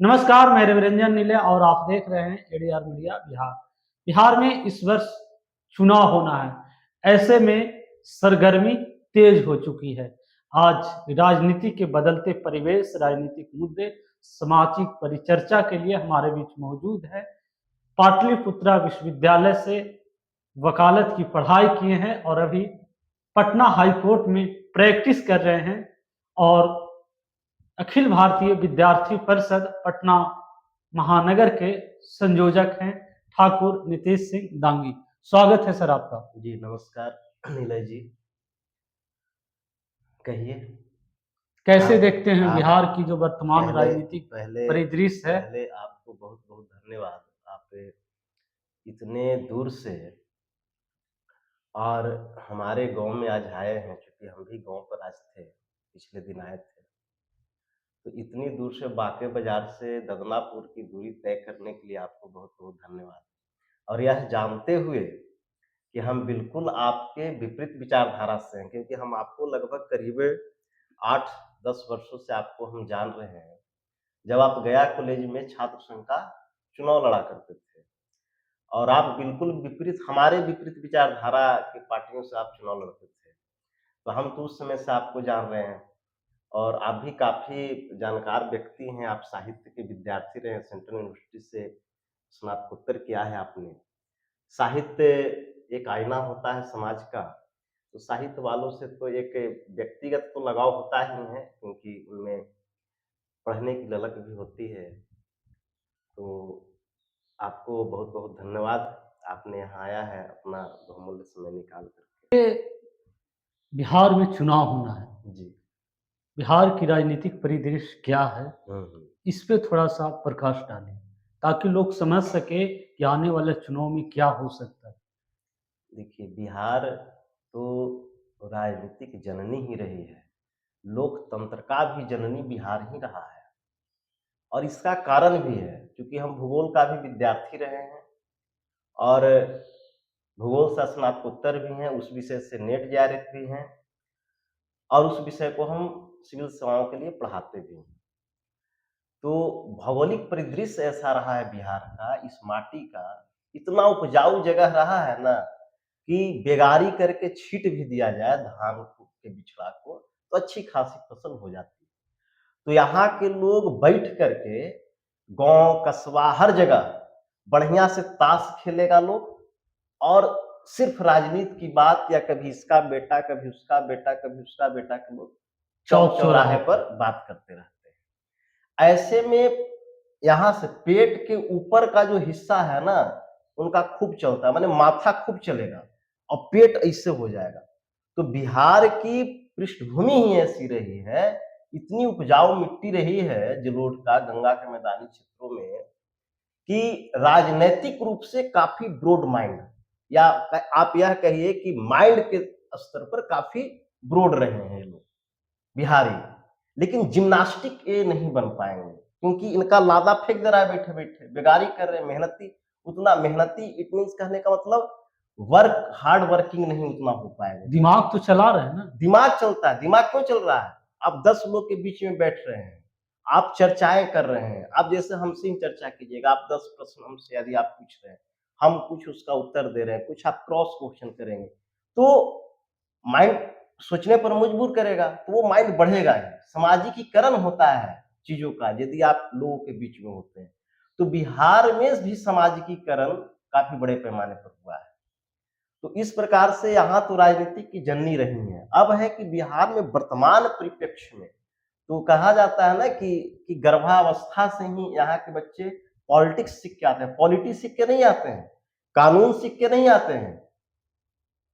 नमस्कार, मैं रविरंजन नीले और आप देख रहे हैं एडीआर मीडिया बिहार। बिहार में इस वर्ष चुनाव होना है। ऐसे में सरगर्मी तेज हो चुकी है। आज राजनीति के बदलते परिवेश, राजनीतिक मुद्दे, सामाजिक परिचर्चा के लिए हमारे बीच मौजूद है। पाटलिपुत्रा विश्वविद्यालय से वकालत की पढ़ाई किए हैं और अभी पटना हाई कोर्ट में प्रैक्टिस कर रहे हैं और अखिल भारतीय विद्यार्थी परिषद पटना महानगर के संयोजक हैं ठाकुर नीतीश सिंह दांगी। स्वागत है सर आपका। जी नमस्कार नीलय जी, कहिए। कैसे आप देखते हैं आप बिहार की जो वर्तमान पहले राजनीतिक पहले परिदृश्य है? पहले आपको बहुत बहुत धन्यवाद। आप इतने दूर से और हमारे गांव में आज आए हैं, क्योंकि हम भी गांव पर आज थे, पिछले दिन आए थे। तो इतनी दूर से बांके बाजार से ददनापुर की दूरी तय करने के लिए आपको बहुत बहुत धन्यवाद। और यह जानते हुए कि हम बिल्कुल आपके विपरीत विचारधारा से हैं, क्योंकि हम आपको लगभग करीब 8-10 वर्षों से आपको हम जान रहे हैं। जब आप गया कॉलेज में छात्र संघ का चुनाव लड़ा करते थे और आप बिल्कुल विपरीत, हमारे विपरीत विचारधारा की पार्टियों से आप चुनाव लड़ते थे। तो हम तो उस समय से आपको जान रहे हैं और आप भी काफ़ी जानकार व्यक्ति हैं। आप साहित्य के विद्यार्थी रहे हैं, सेंट्रल यूनिवर्सिटी से स्नातकोत्तर किया है आपने। साहित्य एक आईना होता है समाज का, तो साहित्य वालों से तो एक व्यक्तिगत तो लगाव होता ही है, क्योंकि उनमें पढ़ने की ललक भी होती है। तो आपको बहुत-बहुत धन्यवाद, आपने यहाँ आया है अपना बहुमूल्य समय निकाल कर के। बिहार में चुनाव होना है। जी। बिहार की राजनीतिक परिदृश्य क्या है, हुँ। इस पे थोड़ा सा प्रकाश डालें ताकि लोग समझ सके कि आने वाले चुनाव में क्या हो सकता है। देखिए, बिहार तो राजनीति की जननी ही रही है। लोकतंत्र का भी जननी बिहार ही रहा है और इसका कारण भी है, क्योंकि हम भूगोल का भी विद्यार्थी रहे हैं और भूगोल से स्नातकोत्तर भी हैं, उस विषय से नेट जेआरएफ भी हैं और उस विषय को हम सिविल सेवाओं के लिए पढ़ाते भी हैं। तो भौगोलिक परिदृश्य ऐसा रहा है बिहार का, इस माटी का, इतना उपजाऊ जगह रहा है ना कि बेगारी करके छींट भी दिया जाए धान के बिचड़ा को, तो अच्छी खासी फसल हो जाती है। तो यहाँ के लोग बैठ करके गाँव, कस्बा हर जगह बढ़िया से ताश खेलेगा लोग और सिर्फ राजनीति की बात, या कभी इसका बेटा, कभी उसका बेटा, कभी उसका बेटा के लोग चौक चौराहे पर बात करते रहते हैं। ऐसे में यहाँ से पेट के ऊपर का जो हिस्सा है ना, उनका खूब चलता है, माने माथा खूब चलेगा और पेट ऐसे हो जाएगा। तो बिहार की पृष्ठभूमि ही ऐसी रही है, इतनी उपजाऊ मिट्टी रही है जलोढ़ का, गंगा के मैदानी क्षेत्रों में, कि राजनैतिक रूप से काफ़ी ब्रॉड माइंड, या आप यह कहिए कि माइंड के स्तर पर काफ़ी ब्रॉड रहे हैं ये लोग, बिहारी। लेकिन जिम्नास्टिक ये नहीं बन पाएँगे, क्योंकि इनका लादा फेंक दे रहा है बैठे-बैठे, बेगारी कर रहे हैं, मेहनती उतना मेहनती, इट मीन्स कहने का मतलब वर्क हार्ड वर्किंग नहीं उतना हो पाएगा। दिमाग तो चला रहे हैं ना। दिमाग चलता है, दिमाग क्यों चल रहा है? आप 10 लोग के बीच में बैठ रहे हैं, आप चर्चाएँ कर रहे हैं, आप जैसे हमसे ही चर्चा कीजिएगा, आप 10 प्रश्न हमसे यदि आप पूछ रहे हैं, हम कुछ उसका उत्तर दे रहे हैं, कुछ आप क्रॉस क्वेश्चन करेंगे, तो माइंड सोचने पर मजबूर करेगा, तो वो माइंड बढ़ेगा ही। सामाजिकीकरण होता है चीज़ों का, यदि आप लोगों के बीच में होते हैं। तो बिहार में भी सामाजिकीकरण काफ़ी बड़े पैमाने पर हुआ है। तो इस प्रकार से यहाँ तो राजनीति की जननी रही है। अब है कि बिहार में वर्तमान परिप्रेक्ष्य में तो कहा जाता है ना कि गर्भावस्था से ही यहाँ के बच्चे पॉलिटिक्स सीख के आते हैं। पॉलिटी सीख के नहीं आते हैं, कानून सीख के नहीं आते हैं,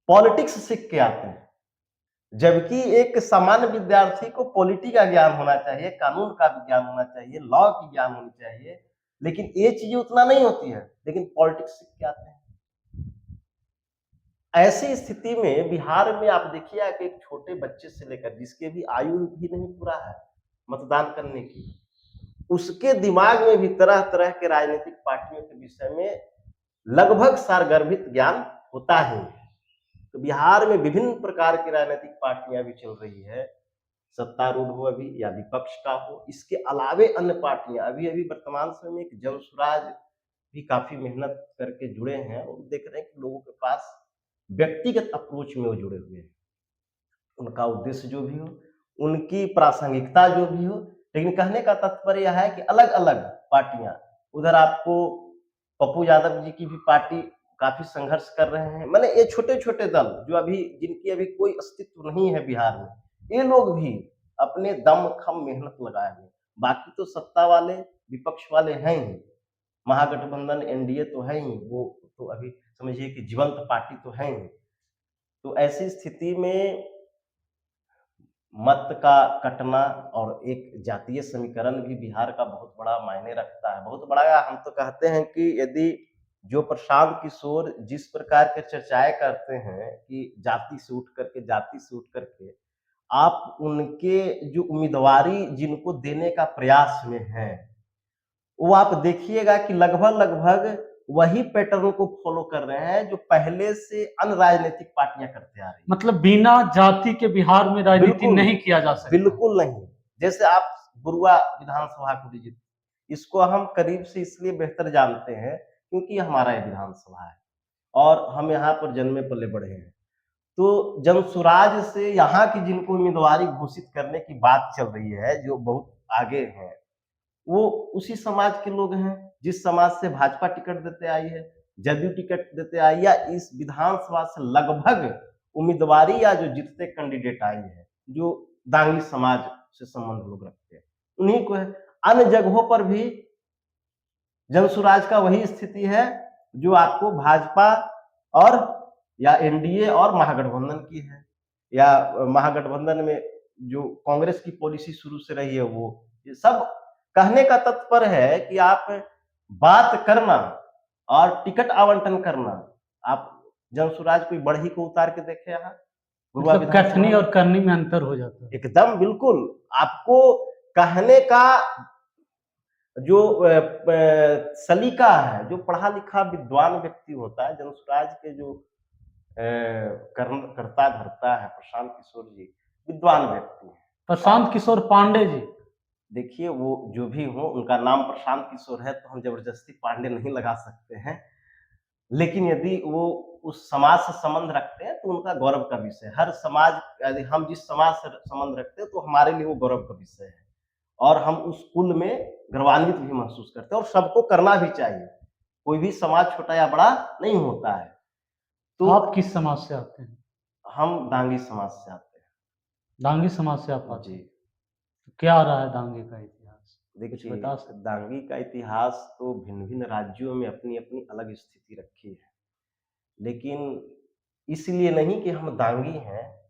पॉलिटिक्स सीख के आते हैं। जबकि एक सामान्य विद्यार्थी को पॉलिटी का ज्ञान होना चाहिए, कानून का भी ज्ञान होना चाहिए, लॉ की ज्ञान होनी चाहिए, लेकिन ये चीज़ें उतना नहीं होती है, लेकिन पॉलिटिक्स सीख के आते हैं। ऐसी स्थिति में बिहार में आप देखिए कि एक छोटे बच्चे से लेकर जिसकी भी आयु भी नहीं पूरा है मतदान करने की, उसके दिमाग में भी तरह-तरह के राजनीतिक पार्टियों के विषय में लगभग सारगर्भित ज्ञान होता ही है। तो बिहार में विभिन्न प्रकार की राजनीतिक पार्टियां भी चल रही है सत्तारूढ़ हो अभी या विपक्ष का हो, इसके अलावे अन्य पार्टियां अभी अभी वर्तमान समय में एक जनसुराज भी काफी मेहनत करके जुड़े हैं और देख रहे हैं कि लोगों के पास व्यक्तिगत अप्रोच में वो जुड़े हुए हैं। उनका उद्देश्य जो भी हो, उनकी प्रासंगिकता जो भी हो, लेकिन कहने का तात्पर्य यह है कि अलग-अलग पार्टियां, उधर आपको पप्पू यादव जी की भी पार्टी काफी संघर्ष कर रहे हैं। माने ये छोटे-छोटे दल जो अभी जिनकी अभी कोई अस्तित्व नहीं है बिहार में, ये लोग भी अपने दम-खम मेहनत लगाए हुए हैं। बाकी तो सत्ता वाले, विपक्ष वाले हैं ही, महागठबंधन, एनडीए तो है ही, वो तो अभी समझिए कि जीवंत पार्टी तो है ही। तो ऐसी स्थिति में मत का कटना और एक जातीय समीकरण भी बिहार का बहुत बड़ा मायने रखता है। बहुत बड़ा हम तो कहते हैं कि यदि जो प्रशांत किशोर जिस प्रकार के चर्चाएँ करते हैं कि जाति से उठ करके आप उनके जो उम्मीदवारी जिनको देने का प्रयास में हैं, वो आप देखिएगा कि लगभग-लगभग वही पैटर्न को फ़ॉलो कर रहे हैं, जो पहले से अन्य राजनीतिक पार्टियाँ करते आ रही हैं। मतलब बिना जाति के बिहार में राजनीति बिल्कुल, नहीं किया जा सकता। बिल्कुल नहीं। जैसे आप बुरुआ विधानसभा को लीजिए, इसको हम करीब से इसलिए बेहतर जानते हैं, क्योंकि ये हमारा ये विधानसभा है और हम यहाँ पर जन्मे-पले बढ़े हैं। तो जनसुराज से यहाँ की जिनको उम्मीदवारी घोषित करने की बात चल रही है, जो बहुत आगे हैं, वो उसी समाज के लोग हैं, जिस समाज से भाजपा टिकट देते आई है, जदयू टिकट देते आई या इस विधानसभा से लगभग उम्मीदवारी या जो जीतते कैंडिडेट आई है, जो दांगी समाज से संबंध लोग रखते हैं, उन्हीं को है। अन्य जगहों पर भी जनसुराज का वही स्थिति है, जो आपको भाजपा और या एनडीए और महागठबंधन की है, या महागठबंधन में जो कांग्रेस की पॉलिसी शुरू से रही है वो। ये सब कहने का तात्पर्य है कि आप बात करना और टिकट आवंटन करना, आप जनसुराज कोई बढ़ई को उतार के देखे यहाँ? गुरुआ मतलब विधानसभा कथनी में? और करनी में अंतर हो जाता है। एकदम बिल्कुल, आपको कहने का जो सलीका है, जो पढ़ा-लिखा विद्वान व्यक्ति होता है, जनसुराज के जो कर्ता धर्ता है प्रशांत किशोर जी, विद्वान व्यक्ति हैं। प्रशांत किशोर पांडे जी, देखिए वो जो भी हो, उनका नाम प्रशांत किशोर है तो हम ज़बरदस्ती पांडे नहीं लगा सकते हैं। लेकिन यदि वो उस समाज से संबंध रखते हैं तो उनका गौरव का विषय है। हर समाज, यदि हम जिस समाज से संबंध रखते हैं तो हमारे लिए वो गौरव का विषय है और हम उस कुल में गर्वान्वित भी महसूस करते हैं और सबको करना भी चाहिए। कोई भी समाज छोटा या बड़ा नहीं होता है। तो आप किस समाज से आते हैं? हम दांगी समाज से आते दांगी समाज से आप हैं। आते जी। हैं। तो क्या रहा है दांगे का इतिहास? कुछ देखिए, बता सकते हैं? दांगी का इतिहास तो भिन्न-भिन्न राज्यों में अपनी-अपनी अलग स्थिति रखी है। लेकिन इसलिए नहीं कि हम दांगी हैं,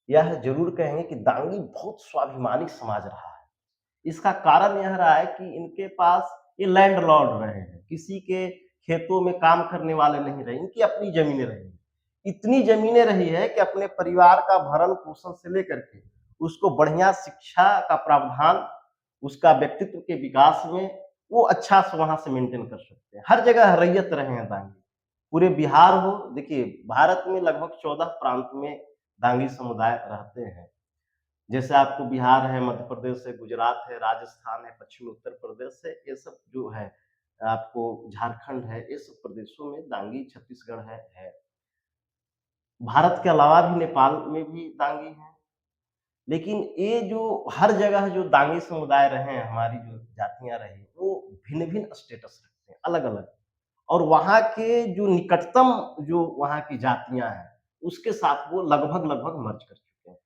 यह ज़रूर कहेंगे कि दांगी बहुत स्वाभिमानी समाज रहा है। इसका कारण यह रहा है कि इनके पास ये लैंडलॉर्ड रहे हैं, किसी के खेतों में काम करने वाले नहीं रहे, इनकी अपनी ज़मीनें रही हैं। इतनी ज़मीनें रही है कि अपने परिवार का भरण-पोषण से लेकर के उसको बढ़िया शिक्षा का प्रावधान, उसका व्यक्तित्व के विकास में वो अच्छा से वहाँ से मेंटेन कर सकते हैं। हर जगह रैयत रहे हैं दांगी। पूरे बिहार हो, देखिए भारत में लगभग 14 प्रांत में दांगी समुदाय रहते हैं। जैसे आपको बिहार है, मध्य प्रदेश है, गुजरात है, राजस्थान है, पश्चिमी उत्तर प्रदेश है, ये सब जो है आपको झारखंड है, ये सब प्रदेशों में दांगी, छत्तीसगढ़ है। भारत के अलावा भी नेपाल में भी दांगी हैं। लेकिन ये जो हर जगह जो दांगी समुदाय रहे हैं, हमारी जो जातियाँ रही, वो भिन्न-भिन्न स्टेटस रखते हैं, अलग-अलग। और वहाँ के जो निकटतम जो वहाँ की जातियाँ हैं, उसके साथ वो लगभग-लगभग मर्ज कर चुके हैं।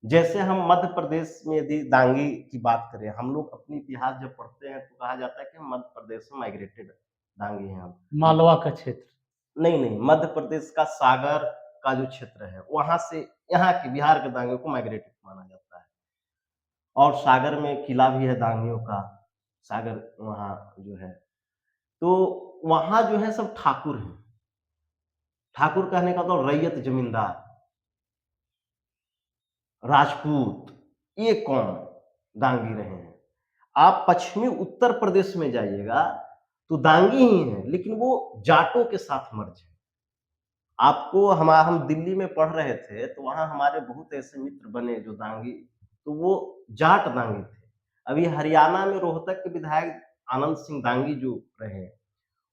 जैसे हम मध्य प्रदेश में यदि दांगी की बात करें, हम लोग अपनी इतिहास जब पढ़ते हैं तो कहा जाता है कि हम मध्य प्रदेश में माइग्रेटेड दांगी हैं हम। मालवा का क्षेत्र। नहीं, मध्य प्रदेश का सागर का जो क्षेत्र है, वहाँ से यहाँ के बिहार के दांगियों को माइग्रेटेड माना जाता है। और सागर में किला भी है दांगियों का, सागर वहाँ जो है। तो वहाँ जो है सब ठाकुर हैं। ठाकुर कहने का तो रैयत ज़मींदार, राजपूत, ये कौन दांगी रहे हैं। आप पश्चिमी उत्तर प्रदेश में जाइएगा, तो दांगी ही हैं, लेकिन वो जाटों के साथ मर्ज हैं। आपको हम दिल्ली में पढ़ रहे थे, तो वहाँ हमारे बहुत ऐसे मित्र बने जो दांगी तो वो जाट दांगी थे। अभी हरियाणा में रोहतक के विधायक आनंद सिंह दांगी जो रहे हैं,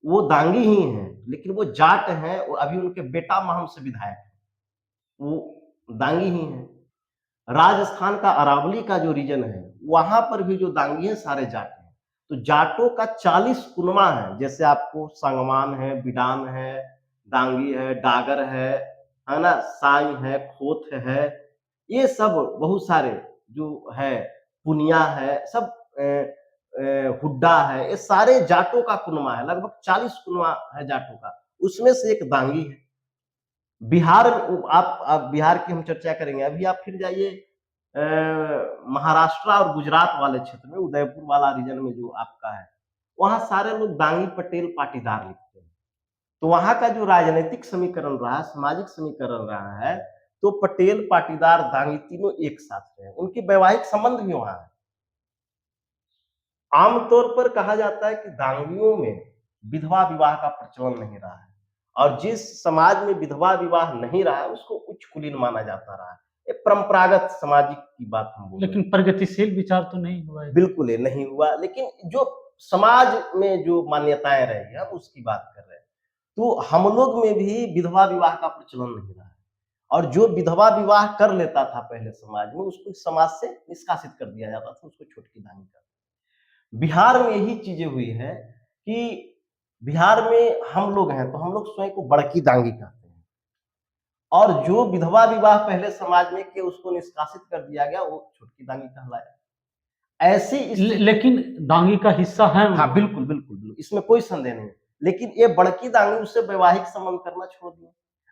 वो दांगी ही हैं, लेकिन वो जाट हैं और अभी उनके बेटा महम से विधायक हैं, वो दांगी ही हैं। राजस्थान का अरावली का जो रीजन है, वहां पर भी जो दांगी हैं सारे जाट हैं। तो जाटों का 40 कुनवा है, जैसे आपको संगमान है, बिडान है, दांगी है, डागर है ना, साई है, खोत है, ये सब बहुत सारे जो है, पुनिया है, सब हुड्डा है, ये सारे जाटों का कुनवा है, लगभग 40 कुनवा है जाटों का, उसमें से एक दांगी है। बिहार, आप बिहार की हम चर्चा करेंगे, अभी आप फिर जाइए महाराष्ट्र और गुजरात वाले क्षेत्र में, उदयपुर वाला रीजन में जो आपका है, वहां सारे लोग दांगी पटेल पाटीदार लिखते हैं। तो वहां का जो राजनीतिक समीकरण रहा है, सामाजिक समीकरण रहा है, तो पटेल पाटीदार दांगी तीनों एक साथ रहे, उनके वैवाहिक संबंध भी वहां है। आमतौर पर कहा जाता है कि दांगियों में विधवा विवाह का प्रचलन नहीं रहा है, और जिस समाज में विधवा विवाह नहीं रहा है उसको उच्च कुलीन माना जाता रहा है। ये परंपरागत सामाजिक की बात हम बोल रहे हैं। लेकिन प्रगतिशील विचार तो नहीं हुआ है। बिल्कुल ये नहीं हुआ, लेकिन जो समाज में जो मान्यताएं रही है हम उसकी बात कर रहे हैं। तो हम लोग में भी विधवा विवाह का प्रचलन नहीं रहा है, और जो विधवा विवाह कर लेता था पहले समाज में, उसको समाज से निष्कासित कर दिया जाता था, उसको छोटकी दानी कर। बिहार में यही चीजें हुई है कि बिहार में हम लोग हैं तो हम लोग स्वयं को बड़की दांगी कहते हैं, और जो विधवा विवाह पहले समाज में के उसको निष्कासित कर दिया गया, वो छोटकी दांगी कहलाया। ऐसी लेकिन दांगी का हिस्सा है वो। हाँ बिल्कुल बिल्कुल बिल्कुल, इसमें कोई संदेह नहीं, लेकिन ये बड़की दांगी उससे वैवाहिक संबंध करना छोड़ दिया।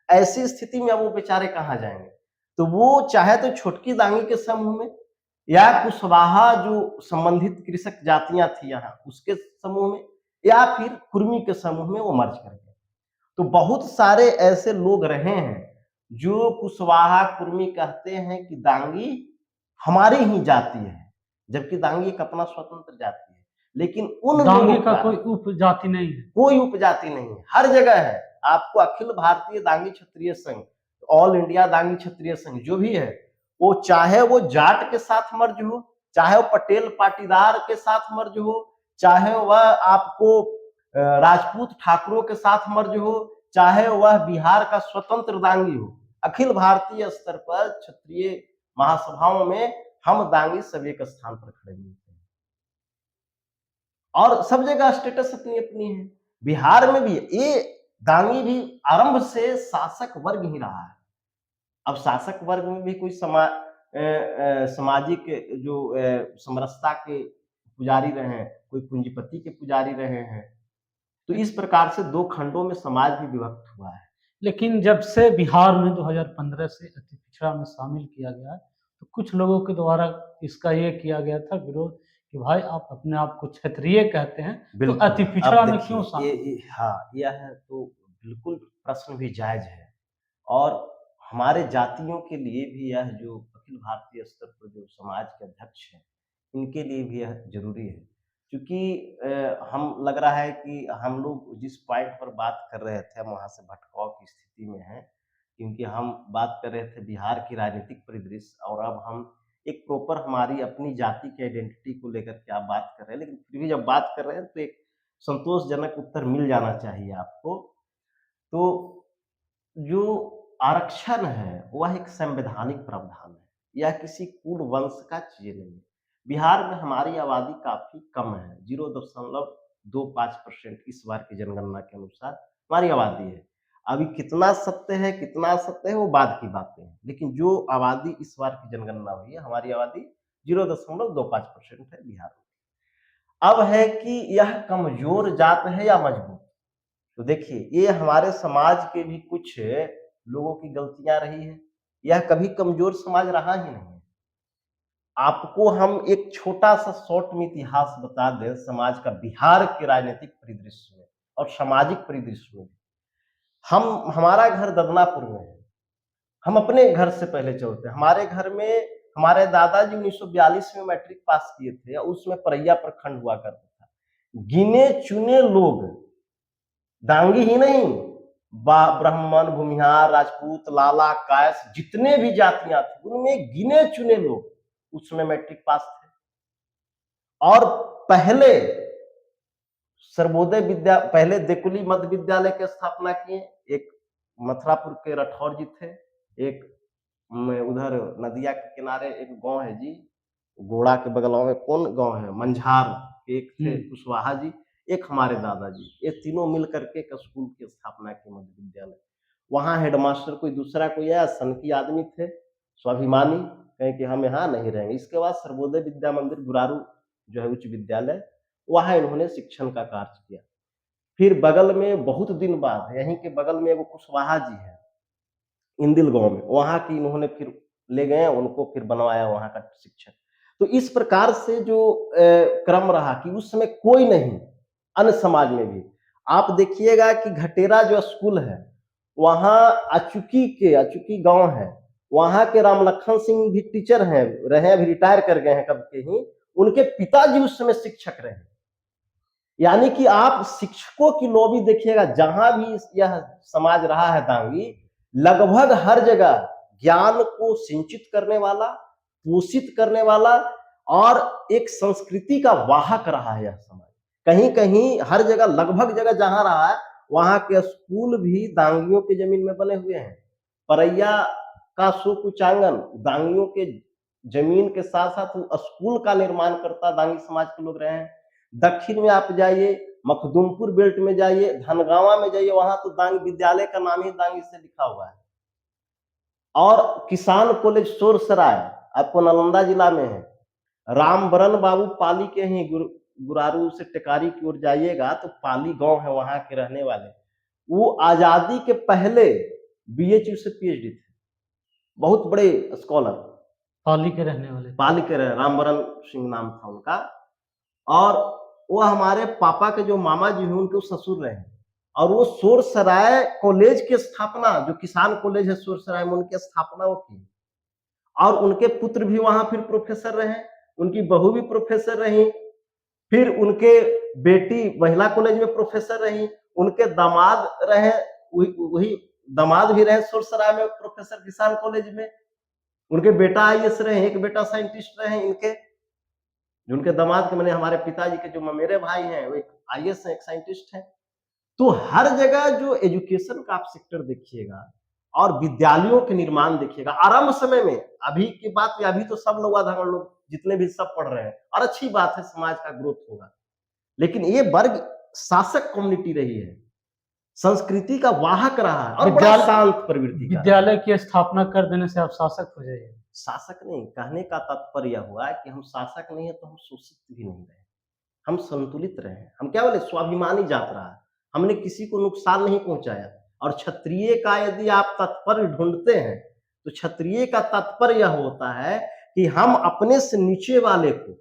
ऐसी स्थिति में अब वो बेचारे कहाँ जाएंगे? तो वो चाहे तो छोटकी दांगी के समूह में, या कुशवाहा जो संबंधित कृषक जातियां थी यहाँ उसके समूह में, या फिर कुर्मी के समूह में वो मर्ज कर गए। तो बहुत सारे ऐसे लोग रहे हैं जो कुशवाहा कुर्मी कहते हैं कि दांगी हमारी ही जाति है, जबकि दांगी एक अपना स्वतंत्र जाति है। लेकिन उन दांगी लोगों का कोई उपजाति नहीं है। कोई उपजाति नहीं है, हर जगह है। आपको अखिल भारतीय दांगी क्षत्रिय संघ, ऑल इंडिया दांगी क्षत्रिय संघ जो भी है, वो चाहे वो जाट के साथ मर्ज हो, चाहे वो पटेल पाटीदार के साथ मर्ज हो, चाहे वह आपको राजपूत ठाकुरों के साथ मर्ज हो, चाहे वह बिहार का स्वतंत्र दांगी हो, अखिल भारतीय स्तर पर क्षत्रिय महासभाओं में हम दांगी सब एक स्थान पर खड़े मिलते हैं, और सब जगह स्टेटस अपनी अपनी है। बिहार में भी ये दांगी भी आरंभ से शासक वर्ग ही रहा है। अब शासक वर्ग में भी कोई सामाजिक जो समरसता के पुजारी रहे हैं, कोई पूंजीपति के पुजारी रहे हैं, तो इस प्रकार से दो खंडों में समाज भी विभक्त हुआ है। लेकिन जब से बिहार में 2015 से अति पिछड़ा में शामिल किया गया, तो कुछ लोगों के द्वारा इसका ये किया गया था विरोध कि भाई आप अपने आप को क्षत्रिय कहते हैं, तो अति पिछड़ा में क्यों शामिल? हाँ, यह है तो बिल्कुल प्रश्न भी जायज है, और हमारे जातियों के लिए भी यह जो अखिल भारतीय स्तर पर जो समाज के अध्यक्ष हैं, इनके लिए भी यह जरूरी है, क्योंकि हम लग रहा है कि हम लोग जिस पॉइंट पर बात कर रहे थे हम वहाँ से भटकाव की स्थिति में हैं, क्योंकि हम बात कर रहे थे बिहार की राजनीतिक परिदृश्य, और अब हम एक प्रॉपर हमारी अपनी जाति की आइडेंटिटी को लेकर के आप बात कर रहे हैं, लेकिन फिर भी जब बात कर रहे हैं तो एक संतोषजनक उत्तर मिल जाना चाहिए आपको। तो जो आरक्षण है वह एक संवैधानिक प्रावधान है, यह किसी कुल वंश का चीज नहीं है। बिहार में हमारी आबादी काफी कम है, 0.25% इस बार की जनगणना के अनुसार हमारी आबादी है। अभी कितना सत्य है वो बाद की बातें हैं, लेकिन जो आबादी इस बार की जनगणना हुई है, हमारी आबादी 0.25% है बिहार में। अब है कि यह कमजोर जात है या मजबूत, तो देखिए ये हमारे समाज के भी कुछ लोगों की गलतियां रही है, यह कभी कमजोर समाज रहा ही नहीं है। आपको हम एक छोटा सा शॉर्ट में इतिहास बता दें समाज का, बिहार के राजनीतिक परिदृश्य में और सामाजिक परिदृश्य में। हमारा घर ददनापुर में है, हम अपने घर से पहले चलते हैं। हमारे घर में हमारे दादाजी 1942 में मैट्रिक पास किए थे, उसमें परैया प्रखंड हुआ करता था। गिने चुने लोग, दांगी ही नहीं, ब्राह्मण, भूमिहार, राजपूत, लाला, कायस, जितने भी जातियां थी उनमें गिने चुने लोग उस समय मैट्रिक पास थे। और पहले सर्वोदय विद्या पहले देकुली मध्य विद्यालय की स्थापना किए। एक मथुरापुर के राठौर जी थे, एक उधर नदिया के किनारे एक गांव है जी, गोड़ा के बगल में कौन गांव है, मंझार, एक थे कुशवाहा जी, एक हमारे दादाजी, ये तीनों मिल करके एक स्कूल की स्थापना की मध्य विद्यालय। वहां हेडमास्टर कोई दूसरा कोई आया, सन की आदमी थे, स्वाभिमानी, कहें कि हम यहाँ नहीं रहेंगे। इसके बाद सर्वोदय विद्या मंदिर गुरारू जो है उच्च विद्यालय, वहां इन्होंने शिक्षण का कार्य किया। फिर बगल में बहुत दिन बाद यहीं के बगल में वो कुशवाहा जी है इंदिल गांव में, वहां की इन्होंने फिर ले गए, उनको फिर बनवाया वहां का शिक्षक। तो इस प्रकार से जो क्रम रहा कि उस समय कोई नहीं, अन्य समाज में भी आप देखिएगा कि घटेरा जो स्कूल है वहां अचुकी गांव है, वहां के राम लखन सिंह भी टीचर हैं, रहे, अभी रिटायर कर गए हैं कब के ही, उनके पिताजी उस समय शिक्षक रहे। यानी कि आप शिक्षकों की लॉबी देखिएगा, जहां भी यह समाज रहा है दांगी, लगभग हर जगह ज्ञान को सिंचित करने वाला, पोषित करने वाला और एक संस्कृति का वाहक रहा है यह समाज। कहीं कहीं हर जगह, लगभग जगह जहां रहा है वहां के स्कूल भी दांगियों की जमीन में बने हुए हैं। परैया का सुकुचांगन दांगियों के जमीन के साथ साथ स्कूल का निर्माण करता दांगी समाज के लोग रहे हैं। दक्षिण में आप जाइए, मखदुमपुर बेल्ट में जाइए, धनगांवा में जाइए, वहां तो दांगी विद्यालय का नाम ही दांगी से लिखा हुआ है। और किसान कॉलेज सोरसराय आपको नालंदा जिला में है। रामबरन बाबू पाली के ही गुरारू से टेकारी की ओर जाइएगा तो पाली गांव है, वहां के रहने वाले, वो आजादी के पहले बीएचयू से पीएचडी थे, बहुत बड़े स्कॉलर, पाली के रहने वाले, पाली के रहे, रामबरन सिंह नाम था उनका। और वो हमारे पापा के जो मामा जी हैं उनके ससुर रहे। और वो सोरसराय कॉलेज की स्थापना, जो किसान कॉलेज है सोरसराय में, उनकी स्थापना वो की। और उनके पुत्र भी वहां फिर प्रोफेसर रहे, उनकी बहू भी प्रोफेसर रही, फिर उनके बेटी महिला कॉलेज में प्रोफेसर रही, उनके दामाद रहे, वही दामाद भी रहे सोरसराय में प्रोफेसर किसान कॉलेज में, उनके बेटा आईएएस रहे, एक बेटा साइंटिस्ट रहे इनके, जो उनके दामाद के मैंने हमारे पिताजी के जो मेरे भाई हैं वो एक आईएएस है, एक साइंटिस्ट है। तो हर जगह जो एजुकेशन का आप सेक्टर देखिएगा और विद्यालयों के निर्माण देखिएगा आरंभ समय में, अभी की बात, अभी तो सब लोग आधा लोग जितने भी सब पढ़ रहे हैं और अच्छी बात है, समाज का ग्रोथ होगा, लेकिन ये वर्ग शासक कम्युनिटी रही है, संस्कृति का वाहक रहा है और बड़ा शांत प्रवृत्ति का। विद्यालय की स्थापना कर देने से आप शासक हो जाइए। शासक नहीं, कहने का तात्पर्य हुआ कि हम शासक नहीं है तो हम शोषित भी नहीं रहे, हम संतुलित रहे। हम क्या बोले, स्वाभिमानी जात रहा, हमने किसी को नुकसान नहीं पहुंचाया। और क्षत्रिय का यदि आप तात्पर्य ढूंढते हैं तो क्षत्रिय का तात्पर्य यह होता है कि हम अपने से नीचे वाले को,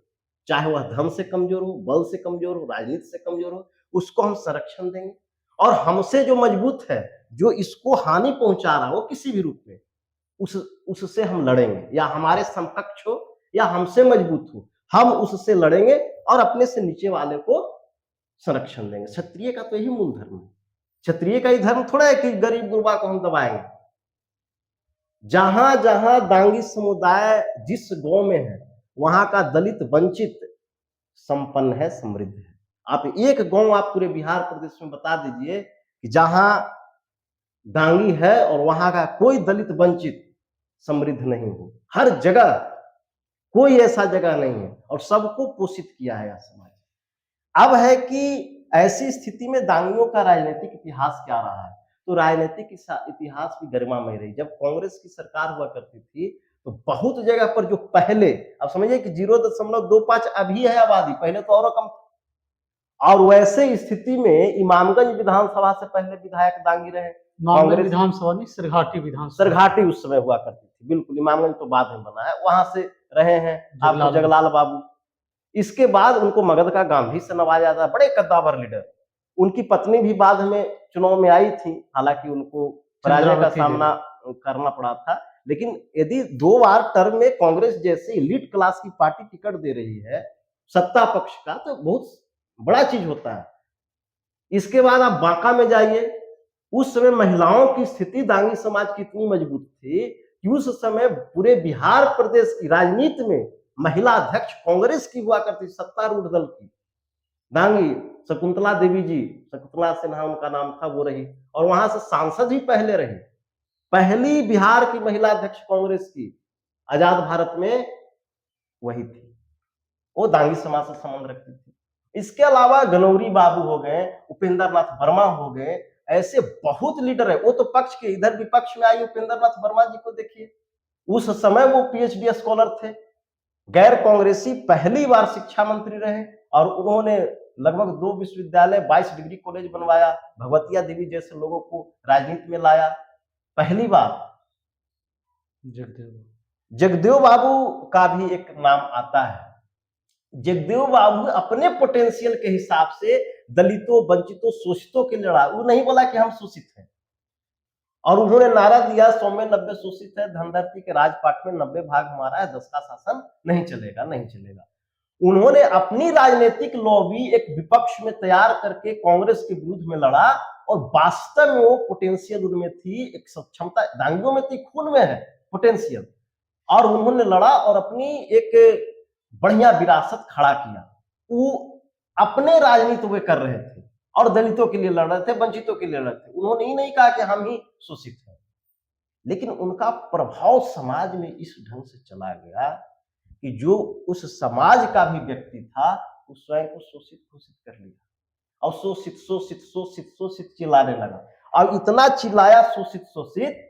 चाहे वह धन से कमजोर हो, बल से कमजोर हो, राजनीति से कमजोर हो, उसको हम संरक्षण देंगे। और हमसे जो मजबूत है, जो इसको हानि पहुंचा रहा हो किसी भी रूप में, उससे हम लड़ेंगे, या हमारे समकक्ष हो या हमसे मजबूत हो, हम उससे लड़ेंगे और अपने से नीचे वाले को संरक्षण देंगे। क्षत्रिय का तो यही मूल धर्म है। क्षत्रिय का ही धर्म थोड़ा है कि गरीब गुरबा को हम दबाएंगे। जहां जहां दांगी समुदाय जिस गांव में है, वहां का दलित वंचित संपन्न है, समृद्ध है। आप एक गांव आप पूरे बिहार प्रदेश में बता दीजिए कि जहां दांगी है और वहां का कोई दलित वंचित समृद्ध नहीं हो। हर जगह कोई ऐसा जगह नहीं है और सबको पोषित किया है यह समाज। अब है कि ऐसी स्थिति में दांगियों का राजनीतिक इतिहास क्या रहा है, तो राजनीतिक इतिहास भी गरिमामय रही। जब कांग्रेस की सरकार हुआ करती थी तो बहुत जगह पर जो पहले, अब समझिए कि 0.25 अभी है आबादी, पहले तो और कम। और वैसे स्थिति में इमामगंज विधानसभा से पहले विधायक दांगी रहे। कांग्रेस विधानसभा नहीं, सरघाटी विधानसभा, सरघाटी उस समय हुआ करती थी, बिल्कुल, इमामगंज तो बाद में बना है, वहां से रहे हैं आपको जगलाल बाबू। इसके बाद उनको मगध का गांधी से नवाजा था, बड़े कद्दावर लीडर। उनकी पत्नी भी बाद में चुनाव में आई थी, हालांकि उनको पराजय का सामना करना पड़ा था, लेकिन यदि 2 बार टर्म में कांग्रेस जैसे एलीट क्लास की पार्टी टिकट दे रही है सत्ता पक्ष का, तो बहुत बड़ा चीज होता है। इसके बाद आप बांका में जाइए, उस समय महिलाओं की स्थिति दांगी समाज की इतनी मजबूत थी कि उस समय पूरे बिहार प्रदेश की राजनीति में महिला अध्यक्ष कांग्रेस की हुआ करती, सत्तारूढ़ दल की दांगी शकुंतला देवी जी, शकुंतला सिन्हा उनका नाम था, वो रही और वहां से सांसद ही पहले रही। पहली बिहार की महिला अध्यक्ष कांग्रेस की आजाद भारत में वही थी, वो दांगी समाज से संबंध रखती थी। इसके अलावा गनौरी बाबू हो गए, उपेंद्र नाथ वर्मा हो गए, ऐसे बहुत लीडर है। वो तो पक्ष के, इधर विपक्ष में आई उपेंद्र नाथ वर्मा जी को देखिए, उस समय वो पीएचडी स्कॉलर थे, गैर कांग्रेसी पहली बार शिक्षा मंत्री रहे और उन्होंने लगभग 2 विश्वविद्यालय 22 डिग्री कॉलेज बनवाया, भगवतिया देवी जैसे लोगों को राजनीति में लाया पहली बार। जगदेव बाबू का भी एक नाम आता है। जगदेव बाबू अपने पोटेंशियल के हिसाब से दलितों, वंचितों, शोषितों के लड़ा, वो नहीं बोला कि हम शोषित हैं, और उन्होंने नारा दिया 100 में 90 शोषित है, धनधरती के राजपाट में 90 भाग हमारा है, 10 का शासन नहीं चलेगा, नहीं चलेगा। उन्होंने अपनी राजनीतिक लॉबी एक विपक्ष में तैयार करके कांग्रेस के विरुद्ध में लड़ा और वास्तव में वो पोटेंशियल उनमें थी, एक सक्षमता दांगियों में थी, खून में है पोटेंशियल, और उन्होंने लड़ा और अपनी एक बढ़िया विरासत खड़ा किया। वो अपने राजनीति वे कर रहे थे और दलितों के लिए लड़ रहे थे, वंचितों के लिए लड़ रहे थे। उन्होंने ही नहीं कहा कि हम ही शोषित हैं, लेकिन उनका प्रभाव समाज में इस ढंग से चला गया कि जो उस समाज का भी व्यक्ति था वो स्वयं को शोषित घोषित कर लिया और शोषित शोषित शोषित शोषित चिल्लाने लगा, और इतना चिल्लाया शोषित शोषित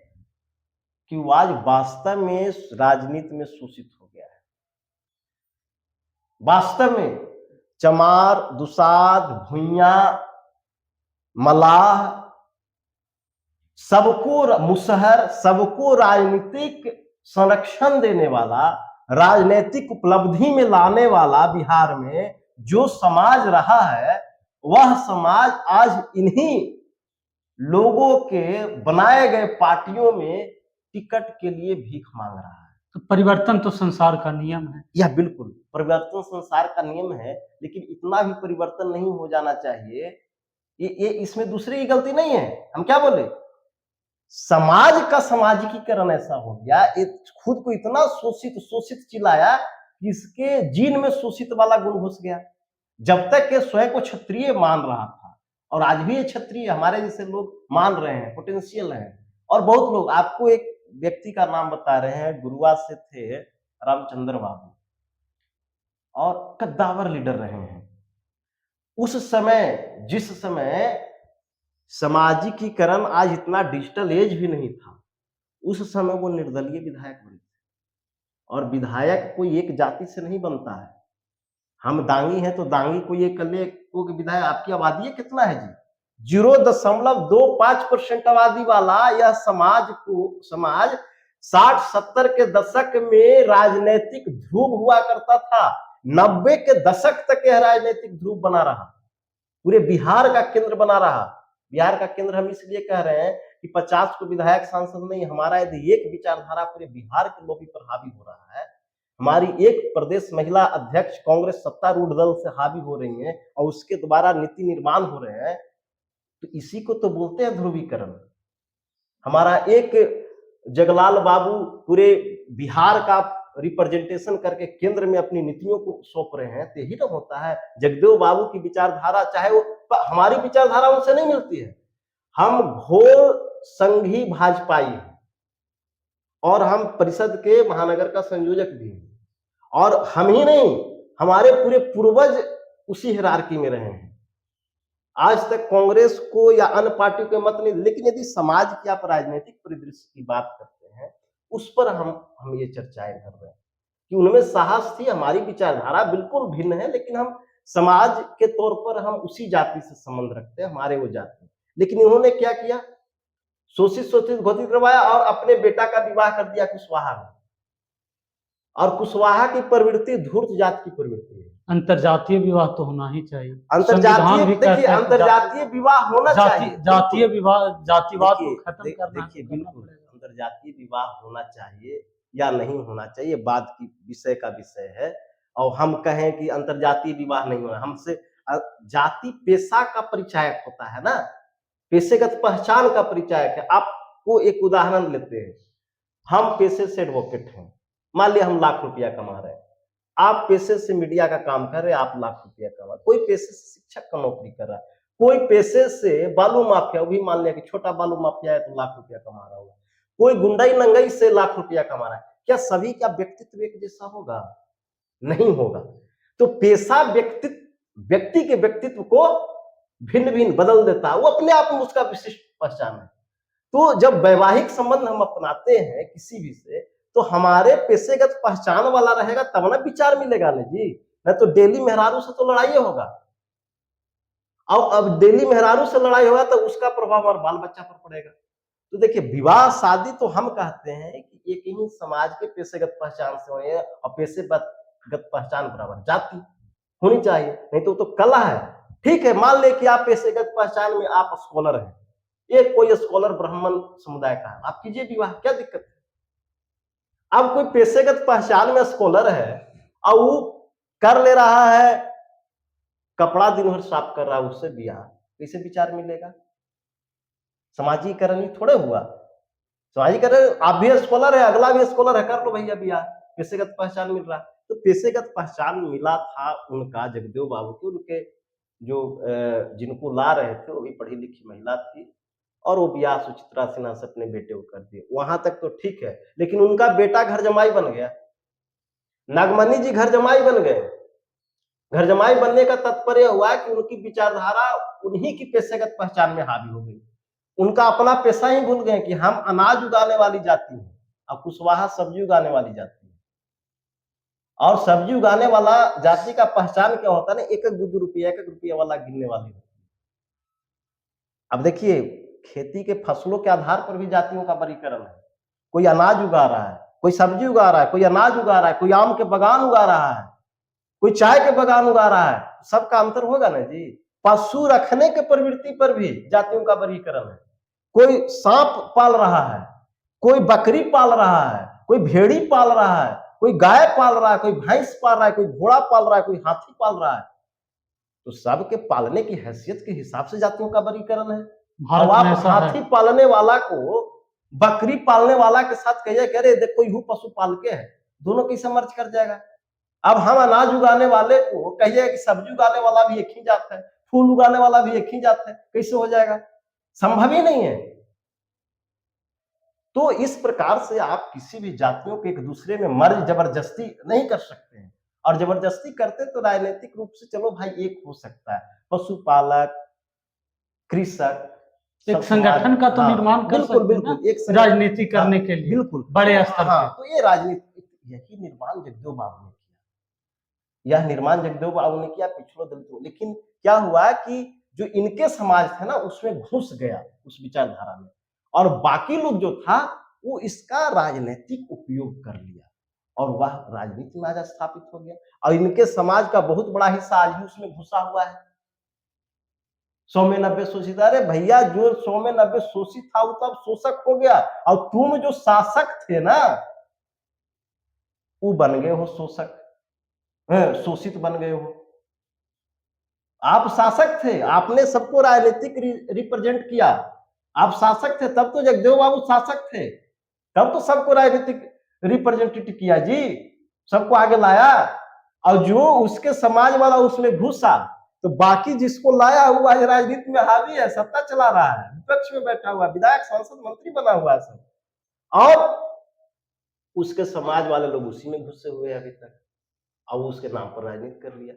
कि वो आज वास्तव में राजनीति में शोषित हो गया है। वास्तव में चमार, दुसाध, भुइया, मलाह, सबको मुसहर, सबको राजनीतिक संरक्षण देने वाला, राजनीतिक उपलब्धि में लाने वाला बिहार में जो समाज रहा है, वह समाज आज इन्हीं लोगों के बनाए गए पार्टियों में टिकट के लिए भीख मांग रहा है। तो परिवर्तन तो संसार का नियम है। यह बिल्कुल परिवर्तन संसार का नियम है, लेकिन इतना भी परिवर्तन नहीं हो जाना चाहिए। ये इसमें दूसरे की गलती नहीं है। हम क्या बोले, समाज का सामाजिकीकरण ऐसा हो गया, खुद को इतना शोषित शोषित चिल्लाया कि इसके जीन में शोषित वाला गुण घुस गया। जब तक के स्वयं को क्षत्रिय मान रहा था, और आज भी ये क्षत्रिय हमारे जैसे लोग मान रहे हैं, पोटेंशियल हैं, और बहुत लोग, आपको एक व्यक्ति का नाम बता रहे हैं, गुरुआ से थे, रामचंद्र बाबू, और कद्दावर लीडर रहे हैं। उस समय, जिस समय सामाजिकीकरण, आज इतना डिजिटल एज भी नहीं था, उस समय वो निर्दलीय विधायक बने थे। और विधायक कोई एक जाति से नहीं बनता है। हम दांगी हैं तो दांगी कोई एक कल्ले को विधायक, आपकी आबादी कितना है जी? 0.25% आबादी वाला यह समाज 60-70 के दशक में राजनीतिक ध्रुव हुआ करता था। 90 के दशक तक यह राजनीतिक ध्रुव बना रहा, पूरे बिहार का केंद्र बना रहा। बिहार का केंद्र हम इसलिए कह रहे हैं कि 50 को विधायक सांसद नहीं, हमारा यदि एक विचारधारा पूरे बिहार के लॉबी पर हावी हो रहा है, हमारी एक प्रदेश महिला अध्यक्ष कांग्रेस सत्तारूढ़ दल से हावी हो रही है और उसके द्वारा नीति निर्माण हो रहे हैं, तो इसी को तो बोलते हैं ध्रुवीकरण। हमारा एक जगलाल बाबू पूरे बिहार का रिप्रेजेंटेशन करके केंद्र में अपनी नीतियों को सौंप रहे हैं, तो यही तो होता है। जगदेव बाबू की विचारधारा, चाहे वो हमारी विचारधारा उनसे नहीं मिलती है, हम घोर संघी भाजपाई हैं और हम परिषद के महानगर का संयोजक भी हैं, और हम ही नहीं, हमारे पूरे पूर्वज उसी हिरार्की में रहे हैं। आज तक कांग्रेस को या अन्य पार्टियों के मत नहीं, लेकिन यदि समाज की आप राजनीतिक परिदृश्य की बात करते हैं, उस पर हम ये चर्चाएं कर रहे हैं कि उनमें साहस थी। हमारी विचारधारा बिल्कुल भिन्न है, लेकिन हम समाज के तौर पर हम उसी जाति से संबंध रखते हैं, हमारे वो जाति। लेकिन इन्होंने क्या किया, शोषित शोषित घोषित करवाया और अपने बेटा का विवाह कर दिया कुशवाहा में। और कुशवाहा की प्रवृत्ति धूर्त जात की प्रवृत्ति है। अंतरजातीय विवाह तो होना ही चाहिए। अंतरजातीय, देखिए अंतरजातीय विवाह होना चाहिए, जातीय विवाह, जातिवाद को खत्म करना, देखिए बिल्कुल अंतरजातीय विवाह होना चाहिए या नहीं होना चाहिए, बात की विषय का विषय है। और हम कहें कि अंतरजातीय विवाह नहीं होना, हमसे जाति पेशा का परिचायक होता है ना, पेशेगत पहचान का परिचायक है। आपको एक उदाहरण लेते हैं, हम पेशे से एडवोकेट हैं, मान लिया हम लाख रुपया कमा रहे हैं, आप पेशे से मीडिया का काम कर रहे हैं, आप लाख रुपया कमा, कोई पेशे से शिक्षक का नौकरी कर रहा है, कोई पेशे से बालू माफिया, वो भी मान लिया कि छोटा बालू माफिया है तो लाख रुपया कमा रहा होगा, कोई गुंडाई नंगाई से लाख रुपया कमा रहा है, क्या सभी का व्यक्तित्व एक जैसा होगा? नहीं होगा। तो पेशा व्यक्ति के व्यक्तित्व को भिन्न भिन्न बदल देता है, वो अपने आप में उसका विशिष्ट पहचान है। तो जब वैवाहिक संबंध हम अपनाते हैं किसी भी से, तो हमारे पेशेगत पहचान वाला रहेगा तब ना विचार मिलेगा ना जी, नहीं तो डेली मेहरारू से तो लड़ाई होगा। और अब डेली मेहरारू से लड़ाई होगा तो उसका प्रभाव हमारे बाल बच्चा पर पड़ेगा। तो देखिए, विवाह शादी तो हम कहते हैं कि एक ही समाज के पेशेगत पहचान से हो, और पेशेगत पहचान बराबर जाति होनी चाहिए, नहीं तो कला है। ठीक है, मान ले कि आप पेशेगत पहचान में आप स्कॉलर हैं, एक कोई स्कॉलर ब्राह्मण समुदाय का है, आप कीजिए विवाह, क्या दिक्कत है? अब कोई पेशेगत पहचान में स्कॉलर है और वो कर ले रहा है, कपड़ा दिन भर साफ कर रहा है, उससे बियाह कैसे विचार मिलेगा? समाजीकरण ही थोड़े हुआ। समाजीकरण, आप भी स्कॉलर है, अगला भी स्कॉलर है, कर लो भैया बियाह, पेशेगत पहचान मिल रहा है। तो पेशेगत पहचान मिला था उनका जगदेव बाबू को, उनके जो जिनको ला रहे थे वो भी पढ़ी लिखी महिला थी, और वो ब्याह सुचित्रा सिन्हा से अपने बेटे को कर दिए, वहां तक तो ठीक है। लेकिन उनका बेटा घर जमाई बन गया, नागमणि जी घर जमाई बन गए। घर जमाई बनने का तात्पर्य हुआ कि उनकी विचारधारा उन्हीं की पेशेगत पहचान में हावी हो गई, उनका अपना पेशा ही भूल गए कि हम अनाज उगाने वाली जाति हैं, और कुशवाहा सब्जी उगाने वाली जाति है। और सब्जी उगाने वाला जाति का पहचान क्या होता है ना, एक एक दो रुपया, एक एक रुपया वाला गिनने वाली होती है। अब देखिए, खेती के फसलों के आधार पर भी जातियों का वर्गीकरण है। कोई अनाज उगा रहा है, कोई सब्जी उगा रहा है, कोई अनाज उगा रहा है, कोई आम के बागान उगा रहा है, कोई चाय के बागान उगा रहा है, सबका अंतर होगा ना जी। पशु रखने के प्रवृत्ति पर भी जातियों का वर्गीकरण है। कोई सांप पाल रहा है, कोई बकरी पाल रहा है, कोई भेड़ी पाल रहा है, कोई गाय पाल रहा है, कोई भैंस पाल रहा है, कोई घोड़ा पाल रहा है, कोई हाथी पाल रहा है। तो सबके पालने की हैसियत के हिसाब से जातियों का वर्गीकरण है। भारत अब में आप ऐसा हाथी है। पालने वाला को बकरी पालने वाला के साथ कहिए कि अरे देखो यू पशु पाल के है, दोनों कैसे मर्ज कर जाएगा? अब हम अनाज उगाने वाले को कहिए कि सब्जी उगाने वाला भी एक ही जात है, फूल उगाने वाला भी एक ही जात है, कैसे हो जाएगा? संभव ही नहीं है। तो इस प्रकार से आप किसी भी जातियों को एक दूसरे में मर्ज जबरदस्ती नहीं कर सकते हैं, और जबरदस्ती करते तो राजनीतिक रूप से चलो भाई एक हो सकता है, पशुपालक, कृषक, एक सब संगठन का तो हाँ, निर्माण कर बिल्कुल सकते हैं ना, बिल्कुल, एक राजनीति हाँ, करने के लिए बिल्कुल बड़े स्तर हाँ, पे। तो ये राजनीति, यही निर्माण जगदेव बाबू ने किया, यह निर्माण जगदेव बाबू ने किया पिछड़ों दलितों। लेकिन क्या हुआ कि जो इनके समाज थे ना, उसमें घुस गया उस विचारधारा में, और बाकी लोग जो था वो इसका राजनीतिक उपयोग कर लिया, और वह राजनीति में आज स्थापित हो गया, और इनके समाज का बहुत बड़ा हिस्सा आज भी उसमें घुसा हुआ है। 100 में 90 शोषित, अरे भैया जो 100 में 90 शोषित था वो तो अब शोषक हो गया, और तुम जो शासक थे ना वो बन गए हो शोषक, शोषित बन गए हो। आप शासक थे, आपने सबको राजनीतिक रिप्रेजेंट किया, आप शासक थे, तब तो जगदेव बाबू शासक थे, तब तो सबको राजनीतिक रिप्रेजेंटेटिव किया जी, सबको आगे लाया। और जो उसके समाज वाला उसमें घुसा, तो बाकी जिसको लाया हुआ है राजनीति में हावी है, सत्ता चला रहा है, विपक्ष में बैठा हुआ, विधायक सांसद मंत्री बना हुआ है सब, और उसके समाज वाले लोग उसी में घुसे हुए हैं अभी तक, और उसके नाम पर राजनीति कर लिया।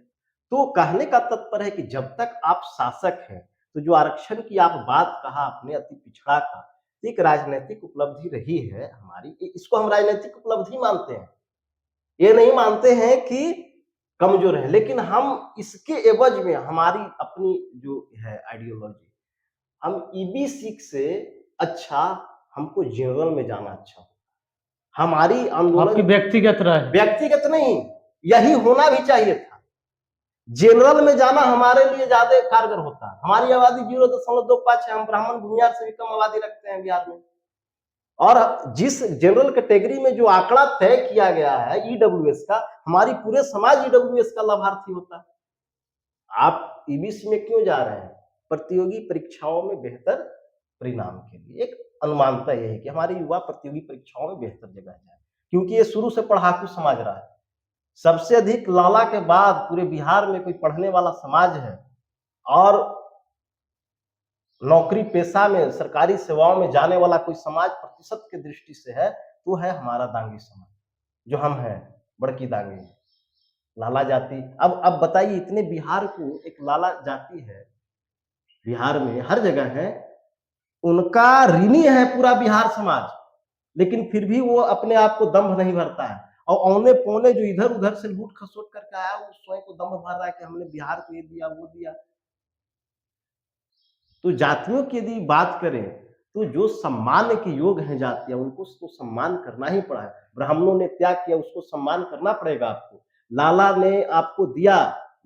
तो कहने का तात्पर्य है कि जब तक आप शासक हैं, तो जो आरक्षण की आप बात कहा आपने, अति पिछड़ा का, एक राजनीतिक उपलब्धि रही है हमारी, इसको हम राजनीतिक उपलब्धि मानते हैं, ये नहीं मानते हैं कि कमजोर है। लेकिन हम इसके एवज में हमारी अपनी जो है आइडियोलॉजी, हम ईबी सीख से अच्छा हमको जनरल में जाना अच्छा, हमारी आपकी आंदोलन व्यक्तिगत राय है। व्यक्तिगत नहीं, यही होना भी चाहिए था। जनरल में जाना हमारे लिए ज्यादा कारगर होता है। हमारी आबादी 0.25 है, हम ब्राह्मण भूमिहार से भी कम आबादी रखते हैं बिहार में, और जिस जनरल कैटेगरी में जो आंकड़ा तय किया गया है ईडब्ल्यूएस का, हमारी पूरे समाज ईडब्ल्यूएस का लाभार्थी होता है। आप ईबीसी में क्यों जा रहे हैं? प्रतियोगी परीक्षाओं में बेहतर परिणाम के लिए। एक अनुमानता यह है कि हमारे युवा प्रतियोगी परीक्षाओं में बेहतर जगह जाए, क्योंकि ये शुरू से पढ़ाकू समाज रहा है, सबसे अधिक लाला के बाद पूरे बिहार में कोई पढ़ने वाला समाज है और नौकरी पेशा में सरकारी सेवाओं में जाने वाला कोई समाज प्रतिशत की दृष्टि से है तो है हमारा दांगी समाज, जो हम हैं, बड़की दांगी लाला जाति। अब बताइए, इतने बिहार को एक लाला जाति है, बिहार में हर जगह है, उनका ऋणी है पूरा बिहार समाज, लेकिन फिर भी वो अपने आप को दम्भ नहीं भरता है। और औने पौने जो इधर उधर से लूट खसोट करके आया वो स्वयं को दम्भ भर रहा है कि हमने बिहार को ये दिया वो दिया। तो जातियों की यदि बात करें तो जो सम्मान के योग हैं जातियां, उनको तो सम्मान करना ही पड़ा है। ब्राह्मणों ने त्याग किया, उसको सम्मान करना पड़ेगा आपको। लाला ने आपको दिया,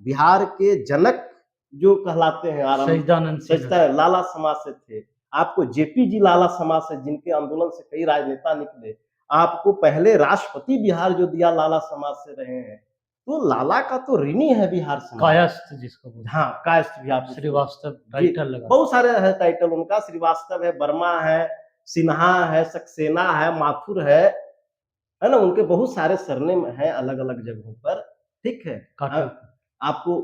बिहार के जनक जो कहलाते हैं सच्चिदानंद सिन्हा। सचता लाला समाज से थे। आपको जेपी जी लाला समाज से, जिनके आंदोलन से कई राजनेता निकले। आपको पहले राष्ट्रपति बिहार जो दिया लाला समाज से रहे हैं, तो लाला का तो ऋणी है बिहार समाज। कायस्थ जिसको बोलते हैं। हाँ, कायस्थ भी आप श्रीवास्तव जी, टाइटल लगा। बहुत सारे है टाइटल उनका, श्रीवास्तव है, वर्मा है, सिन्हा है, सक्सेना है, माथुर है ना, उनके बहुत सारे सरनेम हैं अलग अलग जगहों पर। ठीक है, काटो। आपको